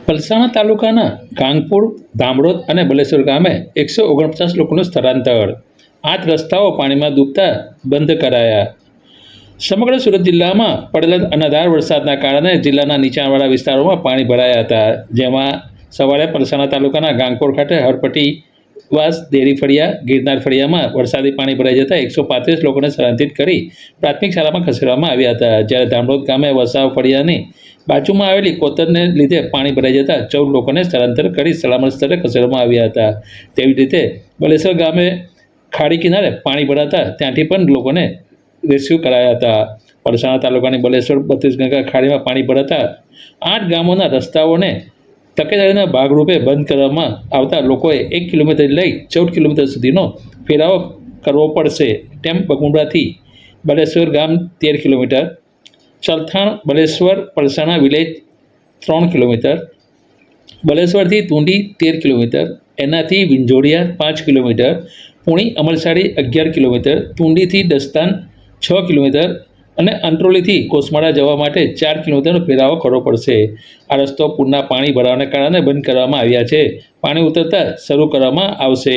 પલસાણા તાલુકાના ગાંગપુર, ધામડોદ અને બલેશ્વર ગામે 149 લોકોનું સ્થળાંતર. 8 રસ્તાઓ પાણીમાં ડૂબતા બંધ કરાયા. સમગ્ર સુરત જિલ્લામાં પડેલા અનરાધાર વરસાદના કારણે જિલ્લાના નીચાણવાળા વિસ્તારોમાં પાણી ભરાયા હતા, જેમાં સવારે પલસાણા તાલુકાના ગાંગપુર ખાતે હરપટ્ટી વાસ, દેરી ફળિયા, ગિરનાર ફળિયામાં વરસાદી પાણી ભરાઈ જતાં 135 લોકોને સ્થળાંતરિત કરી પ્રાથમિક શાળામાં ખસેડવામાં આવ્યા હતા. જ્યારે ધામડોદ ગામે વસાવ ફળિયાની બાજુમાં આવેલી કોતરને લીધે પાણી ભરાઈ જતાં 14 લોકોને સ્થળાંતર કરી સલામત સ્થળે ખસેડવામાં આવ્યા હતા. તેવી જ રીતે બલેશ્વર ગામે ખાડી કિનારે પાણી ભરાતા ત્યાંથી પણ લોકોને રેસ્ક્યુ કરાયા હતા. પલસાણા તાલુકાની બલેશ્વર 32 ગંગા ખાડીમાં પાણી ભરાતા 8 ગામોના રસ્તાઓને તકેદારીના ભાગરૂપે બંધ કરવામાં આવતા લોકોએ 1 કિલોમીટર લઈ 14 કિલોમીટર સુધીનો ફેરાવો કરવો પડશે. તેમ બગુંડાથી બલેશ્વર ગામ 13 kilometre, Chalthan Baleshwar Palsana village 3 kilometre, બલેશ્વરથી તુંડી 13 કિલોમીટર, એનાથી વિંજોડિયા 5 કિલોમીટર, પુણી અમલસાડી 11 કિલોમીટર, તુંડીથી દસ્તાન 6 કિલોમીટર અને અંત્રોલીથી કોસમાળા જવા માટે 4 કિલોમીટરનો ફેરાવો કરવો પડશે. આ રસ્તો પૂરના પાણી ભરાવાને કારણે બંધ કરવામાં આવ્યા છે. પાણી ઉતરતા શરૂ કરવામાં આવશે.